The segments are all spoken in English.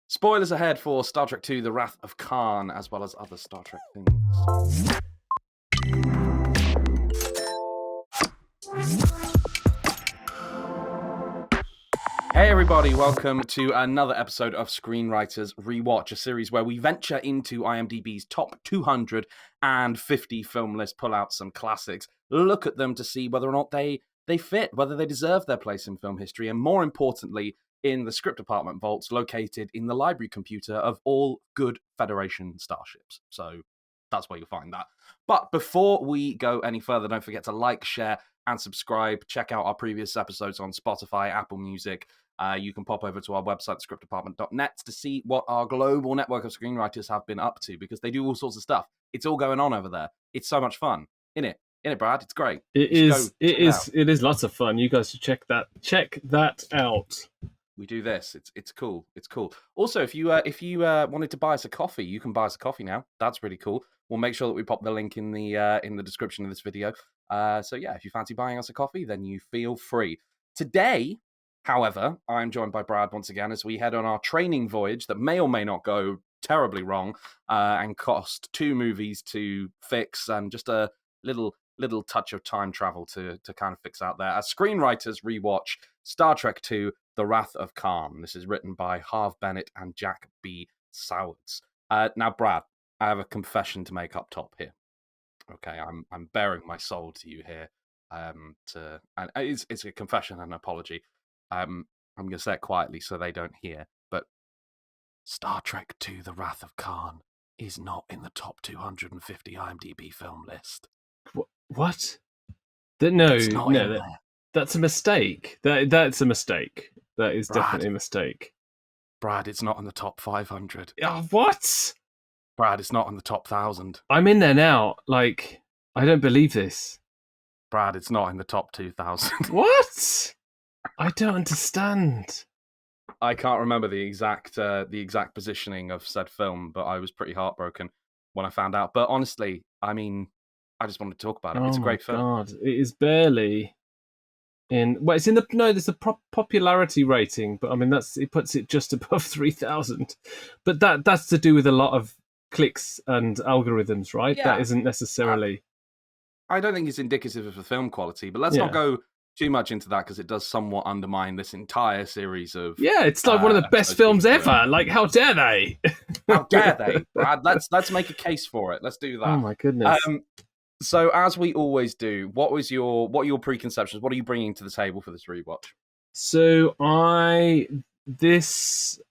Spoilers ahead for Star Trek II: The Wrath of Khan, as well as other Star Trek things. Hey everybody, welcome to another episode of Screenwriters Rewatch, a series where we venture into IMDb's top 250 film list, pull out some classics, look at them to see whether or not they fit, whether they deserve their place in film history, and more importantly, in the script department vaults located in the library computer of all good Federation starships. So that's where you'll find that. But before we go any further, don't forget to like, share, and subscribe. Check out our previous episodes on Spotify, Apple Music. You can pop over to our website, scriptdepartment.net, to see what our global network of screenwriters have been up to, because they do all sorts of stuff. It's all going on over there. It's so much fun. In it, Brad. It's great. It is lots of fun. You guys should check that out. We do this. It's cool. It's cool. Also, if you wanted to buy us a coffee, you can buy us a coffee now. That's really cool. We'll make sure that we pop the link in the description of this video. So yeah, if you fancy buying us a coffee, then you feel free. Today, however, I'm joined by Brad once again as we head on our training voyage that may or may not go terribly wrong and cost 2 movies to fix and just a little touch of time travel to kind of fix out there. As Screenwriters rewatch Star Trek II: The Wrath of Khan. This is written by Harve Bennett and Jack B. Sowards. Now, Brad, I have a confession to make up top here. Okay, I'm bearing my soul to you here. And it's a confession and an apology. I'm going to say it quietly so they don't hear. But Star Trek II: The Wrath of Khan is not in the top 250 IMDb film list. What? No, that's a mistake. That's a mistake. That is definitely a mistake. Brad, it's not in the top 500. What? Brad, it's not in the top 1,000. I'm in there now. Like, I don't believe this. Brad, it's not in the top 2,000. What? I don't understand. I can't remember the exact positioning of said film, but I was pretty heartbroken when I found out. But honestly, I mean, I just wanted to talk about it. It's a great film. God, it is barely in. Well, it's in the there's a popularity rating, but I mean it puts it just above 3,000. But that's to do with a lot of clicks and algorithms, right? Yeah. That isn't necessarily. I don't think it's indicative of the film quality, but let's not go too much into that because it does somewhat undermine this entire series of. Yeah, it's like one of the best films ever. Like, how dare they? How dare they, Brad? Let's make a case for it. Let's do that. Oh my goodness. So as we always do, what are your preconceptions? What are you bringing to the table for this rewatch? So I'm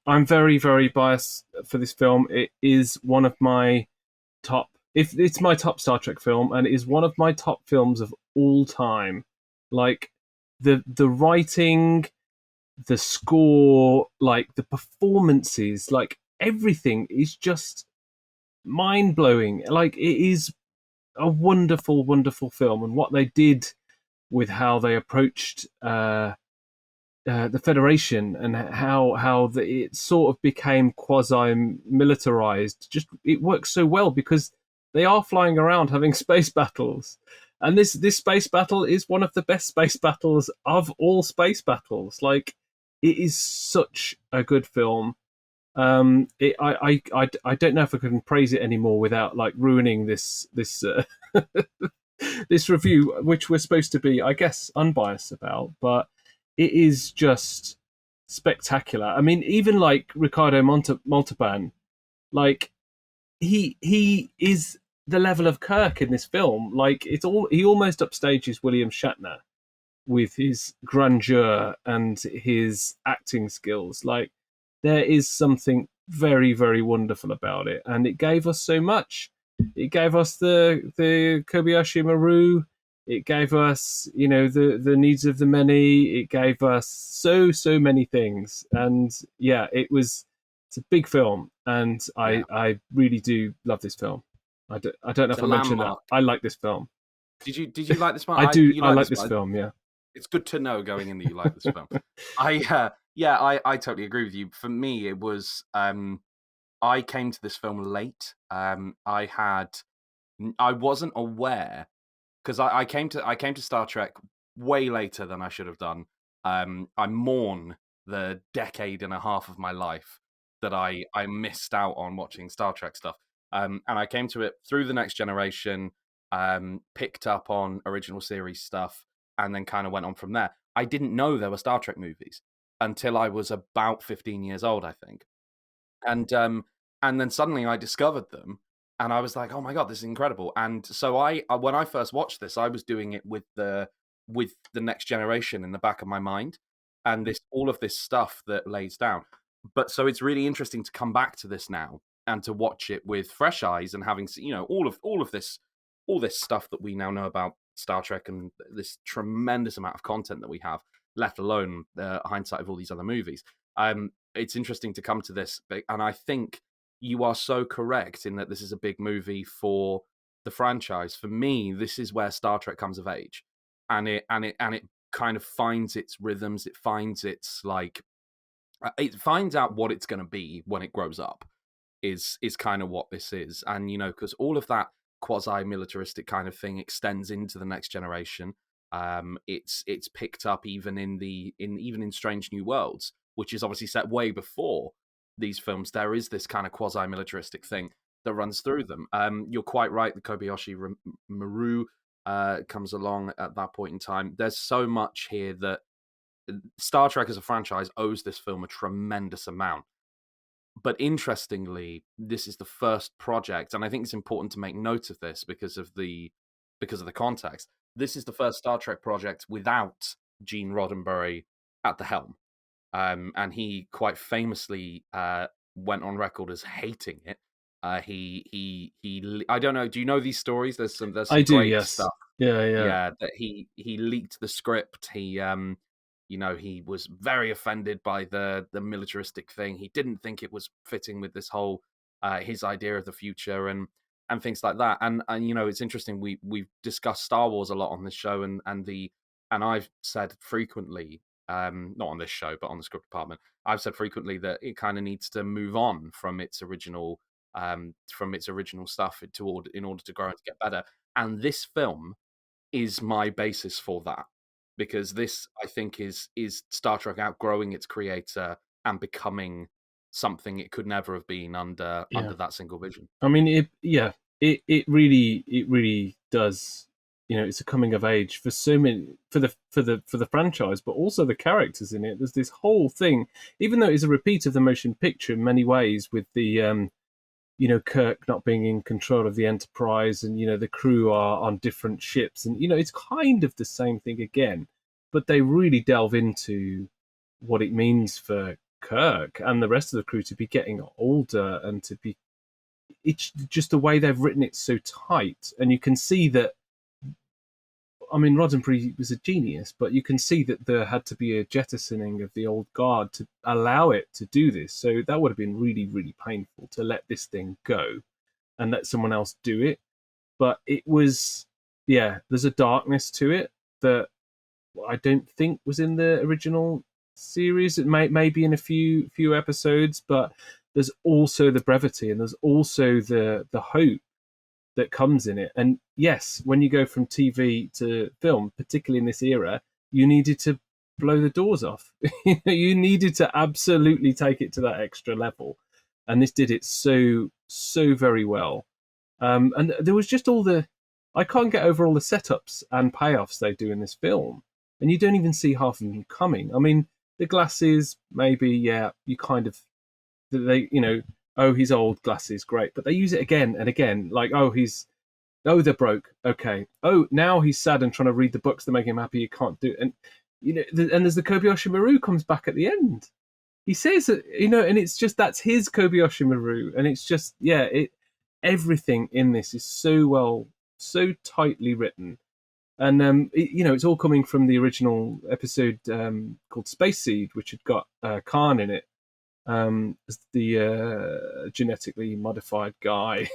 very, very biased for this film. It is one of my top. It's my top Star Trek film, and it is one of my top films of all time. Like the writing, the score, like the performances, like everything is just mind blowing. Like, it is a wonderful, wonderful film, and what they did with how they approached the Federation and how it sort of became quasi-militarized. Just, it works so well because they are flying around having space battles, and this space battle is one of the best space battles of all space battles. Like, it is such a good film. I don't know if I can praise it anymore without like ruining this this review, which we're supposed to be, I guess, unbiased about, but it is just spectacular. I mean, even like Ricardo Montalban, like he is the level of Kirk in this film. Like, he almost upstages William Shatner with his grandeur and his acting skills. Like, there is something very, very wonderful about it, and it gave us so much. It gave us the Kobayashi Maru. It gave us, the needs of the many. It gave us so many things, and yeah, it's a big film, and I really do love this film. I don't know if I mentioned that. I like this film. Did you like this one? I do. I like this film. Yeah. It's good to know going in that you like this film. I totally agree with you. For me, it was I came to this film late. I wasn't aware because I came to Star Trek way later than I should have done. I mourn the decade and a half of my life that I missed out on watching Star Trek stuff. And I came to it through The Next Generation, picked up on original series stuff, and then kind of went on from there. I didn't know there were Star Trek movies until I was about 15 years old, I think. And then suddenly I discovered them, and I was like, "Oh my god, this is incredible!" And so when I first watched this, I was doing it with the Next Generation in the back of my mind, and this all of this stuff that lays down. But so it's really interesting to come back to this now and to watch it with fresh eyes and having all this stuff that we now know about Star Trek and this tremendous amount of content that we have, let alone the hindsight of all these other movies. It's interesting to come to this, and I think you are so correct in that this is a big movie for the franchise. For me, this is where Star Trek comes of age, and it kind of finds its rhythms. It finds its it finds out what it's going to be when it grows up. Is kind of what this is, and because all of that quasi-militaristic kind of thing extends into the Next Generation. It's picked up even in Strange New Worlds, which is obviously set way before these films. There is this kind of quasi-militaristic thing that runs through them. You're quite right. The Kobayashi Maru comes along at that point in time. There's so much here that Star Trek as a franchise owes this film a tremendous amount. But interestingly, this is the first project, and I think it's important to make note of this because of the context. This is the first Star Trek project without Gene Roddenberry at the helm, and he quite famously went on record as hating it. He I don't know. Do you know these stories? There's some I do, great yes. stuff. Yeah. That he leaked the script. He was very offended by the militaristic thing. He didn't think it was fitting with this whole his idea of the future and things like that. And it's interesting. We've discussed Star Wars a lot on this show, and I've said frequently, not on this show but on the script department, I've said frequently that it kind of needs to move on from its original stuff in order to grow and to get better. And this film is my basis for that. Because this, I think, is Star Trek outgrowing its creator and becoming something it could never have been under that single vision. I mean, it really does. It's a coming of age for so many for the franchise, but also the characters in it. There's this whole thing, even though it's a repeat of the motion picture in many ways, with the Kirk not being in control of the Enterprise, and the crew are on different ships, and it's kind of the same thing again, but they really delve into what it means for Kirk and the rest of the crew to be getting older, and to be, it's just the way they've written it so tight, and you can see that. I mean, Roddenberry was a genius, but you can see that there had to be a jettisoning of the old guard to allow it to do this. So that would have been really, really painful to let this thing go and let someone else do it. But it was, there's a darkness to it that I don't think was in the original series. It may be in a few episodes, but there's also the brevity, and there's also the hope that comes in it. And yes, when you go from TV to film, particularly in this era, you needed to blow the doors off. You needed to absolutely take it to that extra level, and this did it so very well. And there was just I can't get over all the setups and payoffs they do in this film, and you don't even see half of them coming. I mean, the glasses, maybe, you kind of, they, oh, he's old, glasses, great. But they use it again and again, like, they're broke, okay. Oh, now he's sad and trying to read the books that make him happy, he can't do it. And, and there's the Kobayashi Maru comes back at the end. He says that, and it's just, that's his Kobayashi Maru. And it's just, everything in this is so tightly written. And, it's all coming from the original episode called Space Seed, which had got Khan in it. As the genetically modified guy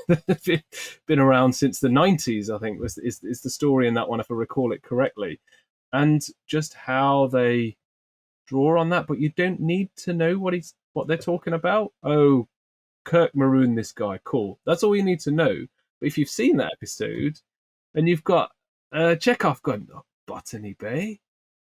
been around since the 90s, I think is the story in that one, if I recall it correctly, and just how they draw on that. But you don't need to know what they're talking about. Oh, Kirk marooned this guy, cool, that's all you need to know. But if you've seen that episode and you've got Chekhov going, oh, Botany Bay,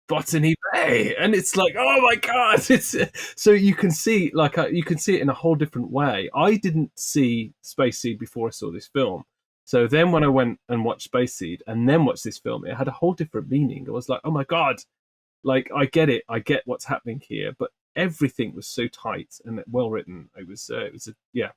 Botany Bay, and it's like, oh my god! It's so you can see you can see it in a whole different way. I didn't see Space Seed before I saw this film, so then when I went and watched Space Seed and then watched this film, it had a whole different meaning. I was like, oh my god! Like I get it, I get what's happening here, but everything was so tight and well written. It was yeah.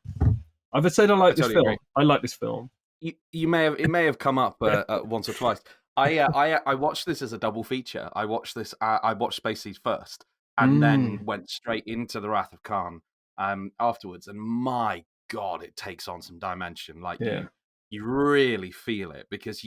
I've said I like this totally film. agree. I like this film. You may have come up once or twice. I watched this as a double feature. I watched this. I watched Space Seed first, and then went straight into the Wrath of Khan afterwards. And my God, it takes on some dimension. Like you really feel it because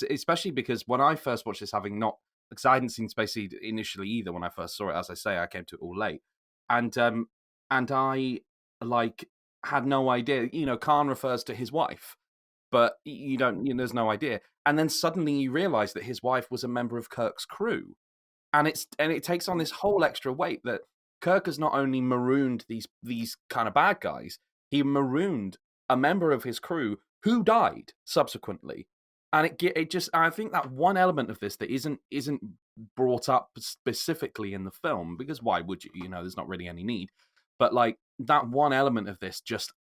especially because when I first watched this, having not because I hadn't seen Space Seed initially either when I first saw it. As I say, I came to it all late, and I like had no idea. You know, Khan refers to his wife, but you don't. There's no idea. And then suddenly you realize that his wife was a member of Kirk's crew, and it takes on this whole extra weight that Kirk has not only marooned these kind of bad guys, he marooned a member of his crew who died subsequently. And it just, I think that one element of this that isn't brought up specifically in the film, because why would you? There's not really any need. But like that one element of this just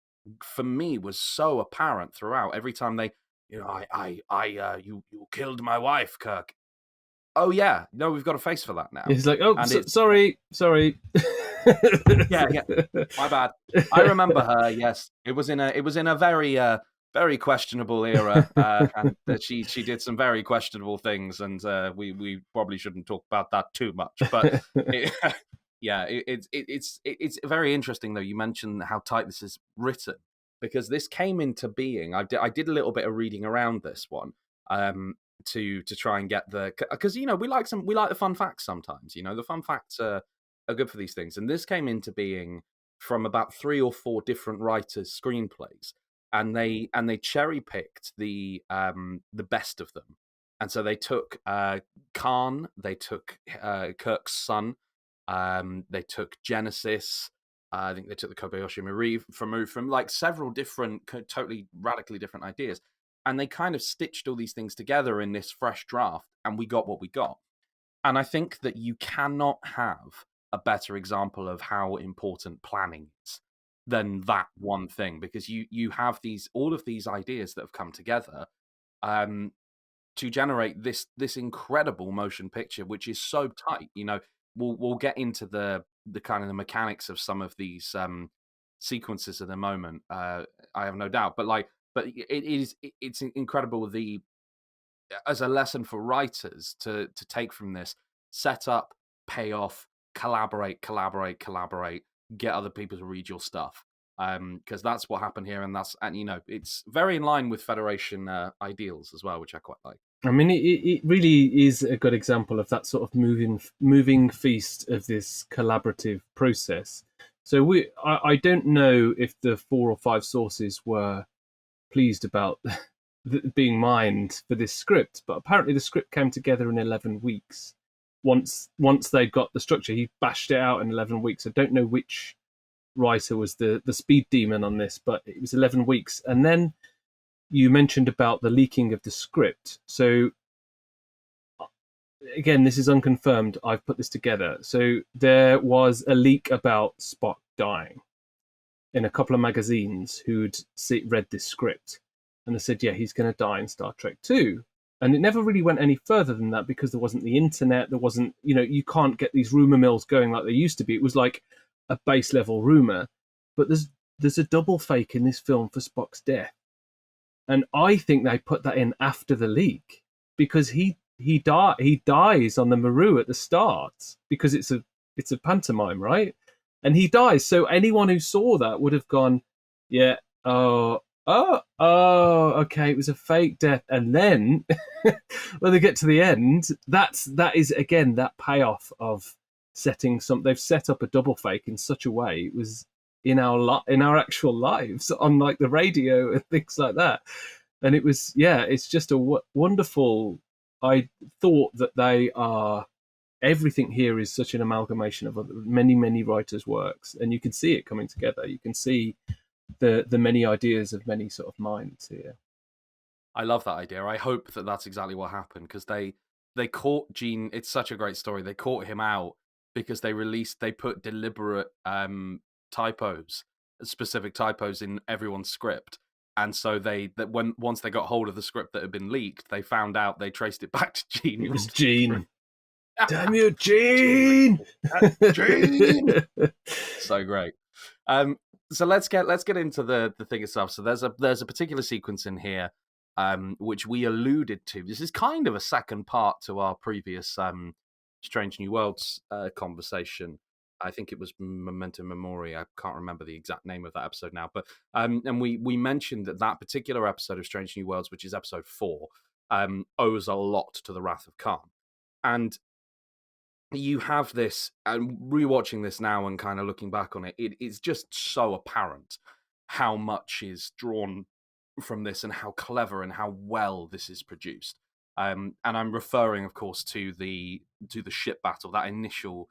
for me was so apparent throughout. Every time they, you killed my wife, Kirk. Oh yeah, no, we've got a face for that now. He's like, oh, sorry. yeah, my bad. I remember her. Yes, it was in a very questionable era, and she did some very questionable things, and we probably shouldn't talk about that too much. But it's very interesting though. You mentioned how tight this is written because this came into being. I did a little bit of reading around this one. To try and get because we like the fun facts sometimes. The fun facts are good for these things, and this came into being from about 3 or 4 different writers' screenplays, and they cherry picked the best of them, and so they took Khan, they took Kirk's son, they took Genesis. I think they took the Kobayashi Marie from like several different, totally radically different ideas. And they kind of stitched all these things together in this fresh draft, and we got what we got. And I think that you cannot have a better example of how important planning is than that one thing, because you have all of these ideas that have come together to generate this incredible motion picture, which is so tight. We'll get into the kind of the mechanics of some of these sequences at the moment. I have no doubt, but it's incredible as a lesson for writers to take from this: set up, pay off, collaborate, get other people to read your stuff, because that's what happened here, and it's very in line with Federation ideals as well, which I quite like. I mean, it really is a good example of that sort of moving feast of this collaborative process. So I don't know if the 4 or 5 sources were pleased about being mined for this script, but apparently the script came together in 11 weeks. Once they'd got the structure, he bashed it out in 11 weeks. I don't know which writer was the speed demon on this, but it was 11 weeks. And then you mentioned about the leaking of the script. So again, this is unconfirmed. I've put this together. So there was a leak about Spock dying in a couple of magazines who'd read this script, and they said, yeah, he's going to die in Star Trek 2. And it never really went any further than that because there wasn't the internet. There wasn't, you can't get these rumor mills going like they used to be. It was like a base level rumor. But there's a double fake in this film for Spock's death. And I think they put that in after the leak because he dies on the Maru at the start because it's a pantomime, right? And he dies. So anyone who saw that would have gone, yeah, okay, it was a fake death. And then when they get to the end, that is again that payoff of setting they've set up a double fake in such a way it was in our actual lives on like the radio and things like that. And it was, it's just a wonderful. I thought that they are. Everything here is such an amalgamation of many, many writers' works, and you can see it coming together. You can see the many ideas of many sort of minds here. I love that idea. I hope that that's exactly what happened because they they caught Gene. It's such a great story. They caught him out because they put deliberate typos, specific typos in everyone's script. And so once they got hold of the script that had been leaked, they found out, they traced it back to Gene. It was Gene. Damn you, Gene! Gene! So great. So let's get into the thing itself. So there's a particular sequence in here, which we alluded to. This is kind of a second part to our previous Strange New Worlds conversation. I think it was Memento Mori. I can't remember the exact name of that episode now, but and we mentioned that particular episode of Strange New Worlds, which is episode 4, owes a lot to the Wrath of Khan. And you have this, and rewatching this now and kind of looking back on it, it's just so apparent how much is drawn from this and how clever and how well this is produced. And I'm referring, of course, to the ship battle, that initial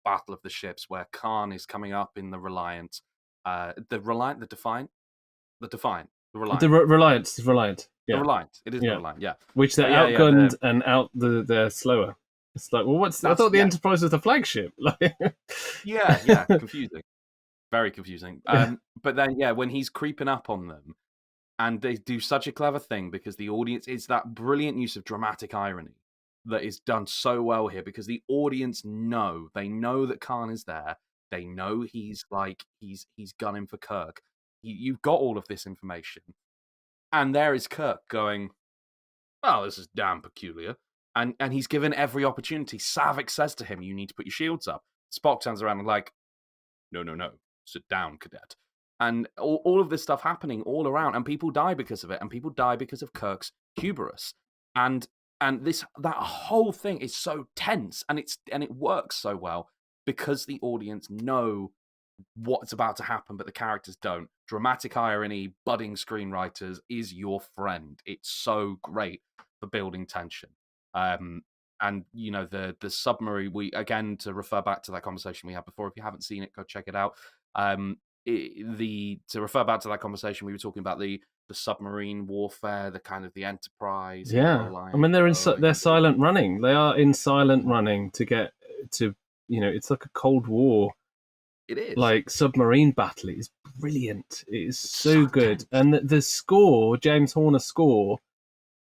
battle of the ships where Khan is coming up in the Reliant, the Reliant. Yeah. The Reliant. It is the Reliant. Yeah. Which they're outgunned and they're slower. It's like, well, I thought the Enterprise was the flagship. Yeah, confusing, very confusing. But then, when he's creeping up on them, and they do such a clever thing because the audience, it's that brilliant use of dramatic irony that is done so well here, because the audience know that Khan is there. They know he's gunning for Kirk. You've got all of this information, and there is Kirk going, "Oh, this is damn peculiar." And he's given every opportunity. Saavik says to him, "You need to put your shields up." Spock turns around and like, No, sit down, cadet." And all of this stuff happening all around, and people die because of it, and people die because of Kirk's hubris. And that whole thing is so tense, and it works so well because the audience know what's about to happen, but the characters don't. Dramatic irony, budding screenwriters is your friend. It's so great for building tension. And the submarine, we, again, to refer back to that conversation we had before, if you haven't seen it, go check it out. To refer back to that conversation, we were talking about the submarine warfare, the kind of the Enterprise. Yeah, I mean, they're silent running. They are in silent running to get to, it's like a Cold War. It is like submarine battle. It is brilliant. It is so good, and the score, James Horner score,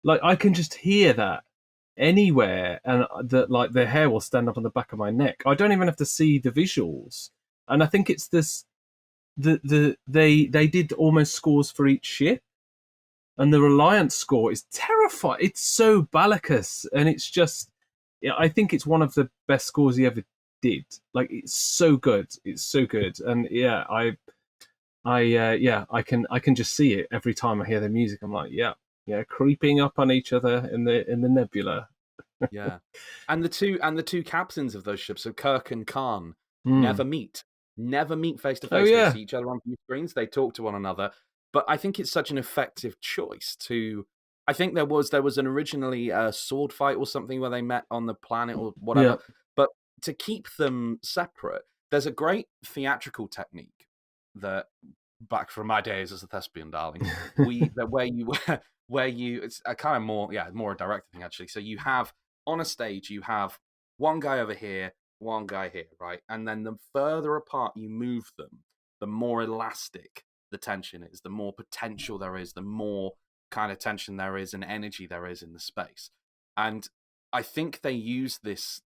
like I can just hear that anywhere, and that the hair will stand up on the back of my neck. I don't even have to see the visuals, and I think it's this. They did almost scores for each ship, and the Reliance score is terrifying. It's so Balakus, and it's just, I think it's one of the best scores he ever did. Like, it's so good. It's so good, and I can just see it every time I hear the music. I'm like, creeping up on each other in the nebula. Yeah, and the two captains of those ships, so Kirk and Khan, never meet face to face. They see each other on view screens. They talk to one another, but I think it's such an effective choice to. I think there was an originally a sword fight or something where they met on the planet or whatever, but to keep them separate, there's a great theatrical technique that, back from my days as a thespian, darling, where you it's a kind of more a direct thing actually. So you have on a stage, you have one guy over here, one guy here, right? And then the further apart you move them, the more elastic the tension is, the more potential there is, the more kind of tension there is and energy there is in the space. And I think they use this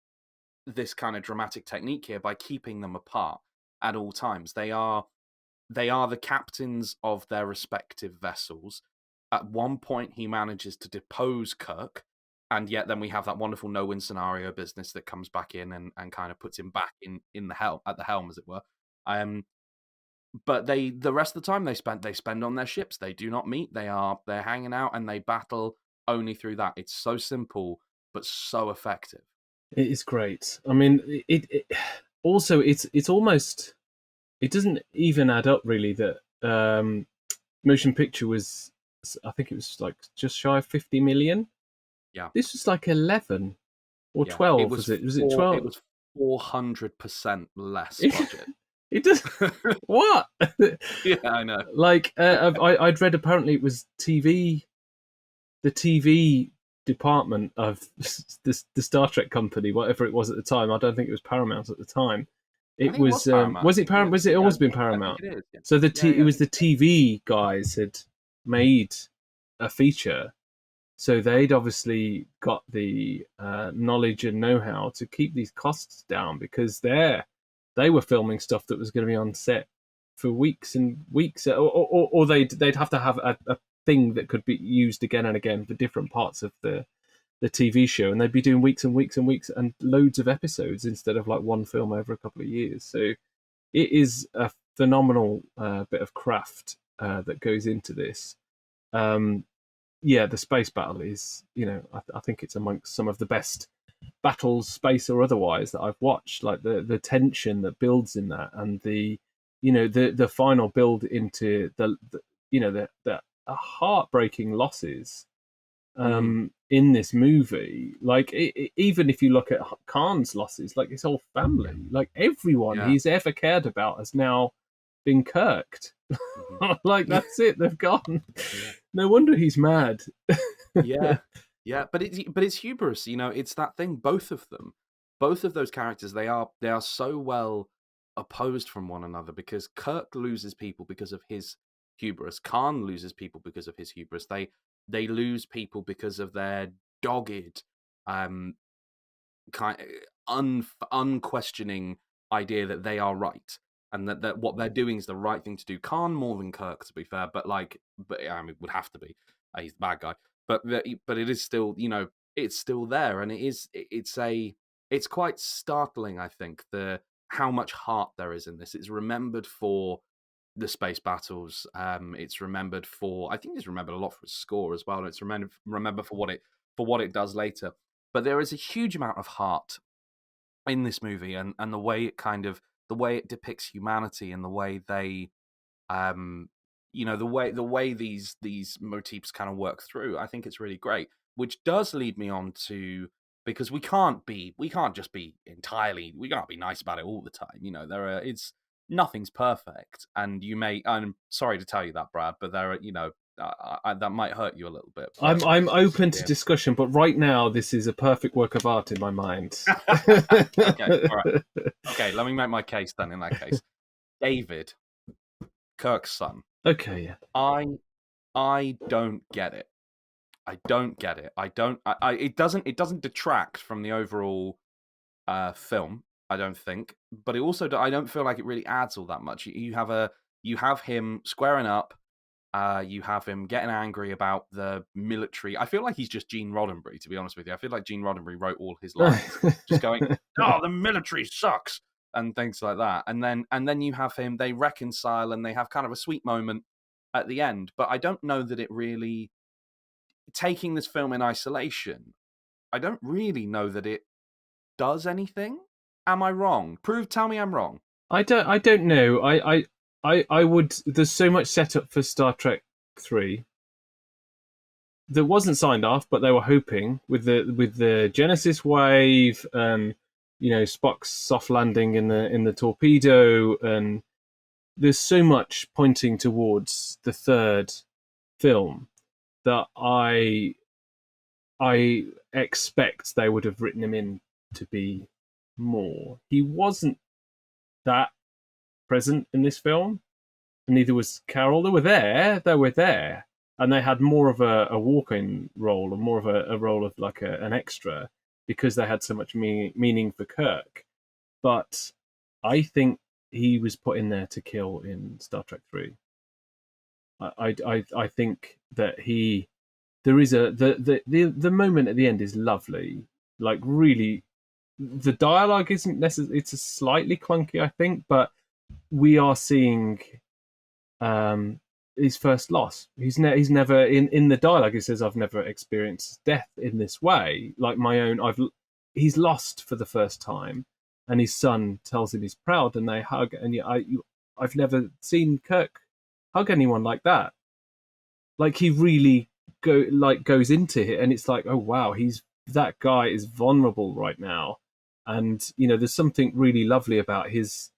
kind of dramatic technique here by keeping them apart at all times. They are the captains of their respective vessels. At one point, he manages to depose Kirk, and yet then we have that wonderful no-win scenario business that comes back in and kind of puts him back in the at the helm, as it were. But the rest of the time they spend on their ships. They do not meet. They're hanging out, and they battle only through that. It's so simple but so effective. It is great. I mean, it also it's almost, it doesn't even add up really that motion picture was, I think it was like just shy of 50 million. Yeah. This was like 11 or 12. Was it 12? It was 400% less budget. It does. What? Yeah, I know. Like I'd read apparently it was TV. The TV department of the Star Trek company, whatever it was at the time. I don't think it was Paramount at the time. I It think it was Paramount. was it Paramount? Was it always been I think Paramount? it is. Yeah. So Yeah, it was the TV guys had made a feature, so they'd obviously got the knowledge and know-how to keep these costs down, because they were filming stuff that was going to be on set for weeks and weeks, or they'd have to have a thing that could be used again and again for different parts of the TV show, and they'd be doing weeks and weeks and weeks and loads of episodes instead of like one film over a couple of years. So it is a phenomenal bit of craft that goes into this. Yeah, the space battle is, I think it's amongst some of the best battles, space or otherwise, that I've watched. Like the tension that builds in that, and the final build into the heartbreaking losses in this movie. Like even if you look at Khan's losses, like his whole family, like everyone he's ever cared about has now been kirked. Like that's it, they've gone. No wonder he's mad. Yeah, but it's hubris. It's that thing. Both of those characters, they are so well opposed from one another, because Kirk loses people because of his hubris. Khan loses people because of his hubris. They lose people because of their dogged, unquestioning idea that they are right, and that what they're doing is the right thing to do. Khan more than Kirk, to be fair, but I mean, it would have to be. He's the bad guy, but it is still, it's still there, and it's quite startling, I think, how much heart there is in this. It's remembered for the space battles. It's remembered for, I think it's remembered a lot for its score as well, and it's remembered for what it does later. But there is a huge amount of heart in this movie, and the way it depicts humanity, and the way they, the way these motifs kind of work through. I think it's really great, which does lead me on to, because we can't just be entirely, we can't be nice about it all the time. Nothing's perfect, and I'm sorry to tell you that, Brad, but there are, that might hurt you a little bit. But, I'm open to discussion, but right now this is a perfect work of art in my mind. Okay, all right. Okay, let me make my case then. In that case, David, Kirk's son. Okay, yeah. I don't get it. I don't get it. It doesn't detract from the overall film, I don't think, but it also, I don't feel like it really adds all that much. You have him squaring up. You have him getting angry about the military. I feel like he's just Gene Roddenberry, to be honest with you. I feel like Gene Roddenberry wrote all his lines, just going, "Oh, the military sucks," and things like that. And then you have him. They reconcile, and they have kind of a sweet moment at the end. But I don't know that it really, taking this film in isolation, I don't really know that it does anything. Am I wrong? Tell me I'm wrong. I don't know. I would. There's so much setup for Star Trek 3 that wasn't signed off, but they were hoping with the Genesis wave, and Spock's soft landing in the torpedo, and there's so much pointing towards the third film that I expect they would have written him in to be more. He wasn't that present in this film, and neither was Carol. They were there, and they had more of a walk-in role, or more of a role of like an extra, because they had so much meaning for Kirk. But I think he was put in there to kill in Star Trek 3. I think that there is the moment at the end is lovely, like really. The dialogue isn't necessarily, it's a slightly clunky, I think, but we are seeing his first loss. He's never in the dialogue. He says, "I've never experienced death in this way, like my own." He's lost for the first time, and his son tells him he's proud, and they hug. And I've never seen Kirk hug anyone like that. Like he really goes into it, and it's like, oh wow, that guy is vulnerable right now. And there's something really lovely about it's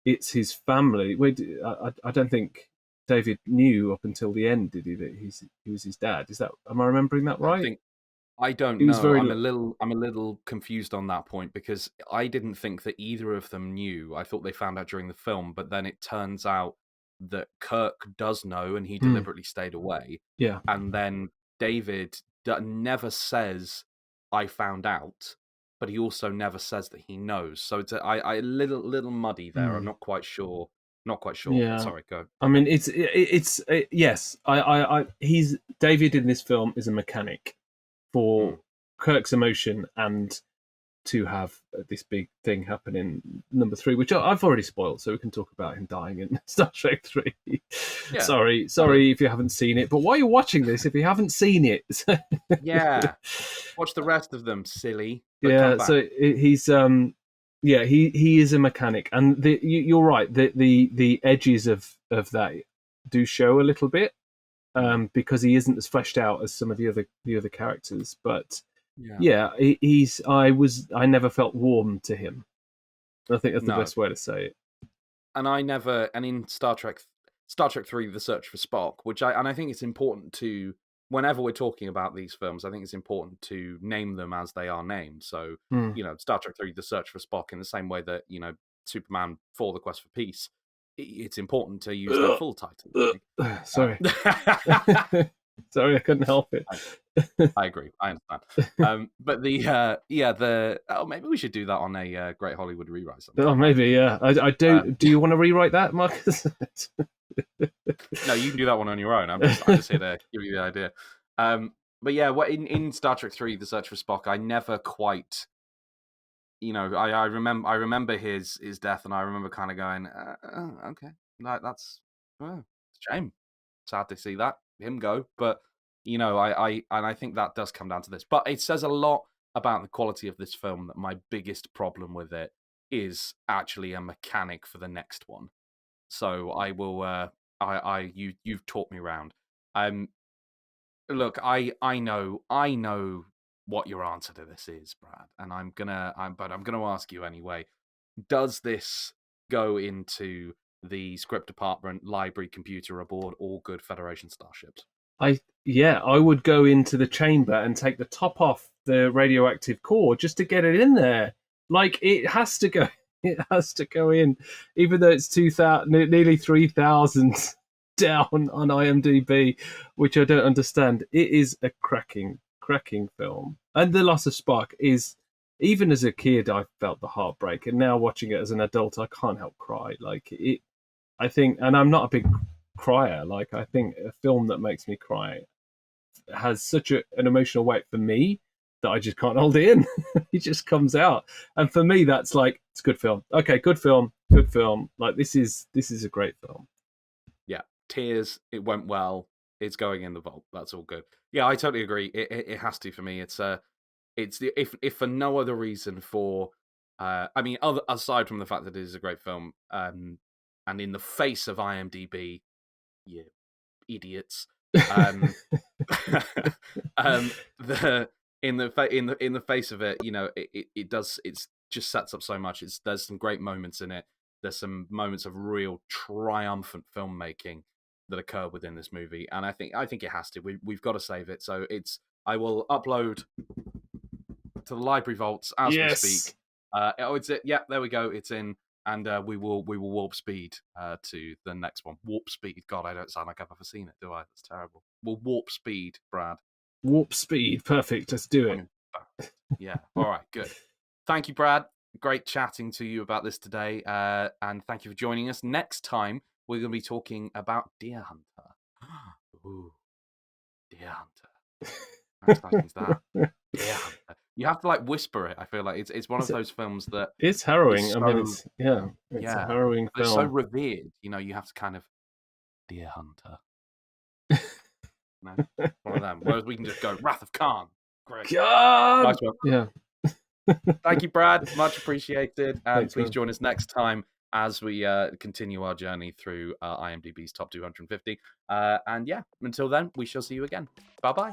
his family. I don't think David knew up until the end, did he, that he was his dad? Am I remembering that right? I don't He was know. very. I'm a little confused on that point because I didn't think that either of them knew. I thought they found out during the film, but then it turns out that Kirk does know, and he Mm, deliberately stayed away. yeah. And then David never says, "I found out," but he also never says that he knows. So it's a little muddy there. I'm Mm, not quite sure. Not quite sure. But yeah. sorry, go I ahead. mean, yes. He's David in this film is a mechanic Mm. for Kirk's emotion and to have this big thing happen in number 3, which I've already spoiled, so we can talk about him dying in Star Trek 3. Yeah. Sorry if you haven't seen it, but why are you watching this if you haven't seen it? Yeah. Watch the rest of them, silly. But come Yeah, back. so he's yeah, he is a mechanic, and you're right. The edges of that do show a little bit, because he isn't as fleshed out as some of the other characters. But Yeah. yeah, I never felt warm to him. I think that's the No. best way to say it. And in Star Trek 3 The Search for Spock, I think it's important to, whenever we're talking about these films, I think it's important to name them as they are named. So, Mm. Star Trek 3 The Search for Spock, in the same way that, Superman 4 The Quest for Peace, it's important to use their full title. Sorry, Uh, sorry, I couldn't help it. I agree. I understand. But maybe we should do that on a Great Hollywood Rewrite sometime. Oh, maybe, yeah. I do. Do you want to rewrite that, Marcus? No, you can do that one on your own. I'm just here to give you the idea. But yeah, in Star Trek 3, The Search for Spock, I never quite, I remember his death, and I remember kind of going, okay, that's it's a shame. Sad to see that him go, but I think that does come down to this. But it says a lot about the quality of this film that my biggest problem with it is actually a mechanic for the next one. So I will. You've taught me round. Look, I know what your answer to this is, Brad, and I'm gonna ask you anyway. Does this go into the script department, library, computer aboard all good Federation starships? I would go into the chamber and take the top off the radioactive core just to get it in there. Like, it has to go. It has to go in, even though it's 2,000, nearly 3,000 down on IMDb, which I don't understand. It is a cracking film, and The Loss of Spark is. Even as a kid, I felt the heartbreak, and now watching it as an adult, I can't help cry. Like it, I think, and I'm not a big crier. Like, I think a film that makes me cry has such an emotional weight for me that I just can't hold it in. It just comes out, and for me, that's like, it's a good film. Okay, good film, good film. Like, this is a great film. Yeah, tears. It went well. It's going in the vault. That's all good. Yeah, I totally agree. It has to for me. It's if for no other reason for, I mean, aside from the fact that it is a great film, and in the face of IMDb, you idiots, the in the face of it, it does. It's just sets up so much. There's some great moments in it. There's some moments of real triumphant filmmaking that occur within this movie, and I think it has to. We've got to save it. So I will upload to the library vaults as we speak. Yeah, there we go. It's in, and we will warp speed to the next one. Warp speed. God, I don't sound like I've ever seen it, do I? That's terrible. We'll warp speed, Brad. Warp speed, perfect. Let's do it. Yeah. All right. Good. Thank you, Brad. Great chatting to you about this today, and thank you for joining us. Next time, we're going to be talking about Deer Hunter. Ooh, Deer Hunter. How exciting is that? Deer Hunter. You have to whisper it. I feel like it's one of those films that it's harrowing. so, I mean, it's a harrowing film. It's so revered. You have to kind of Deer Hunter. One of them. Whereas we can just go Wrath of Khan. Great. God! Nice one. Yeah. Thank you, Brad. Much appreciated. And Thanks, please man. join us next time as we continue our journey through IMDb's top 250. And yeah, until then, we shall see you again. Bye-bye.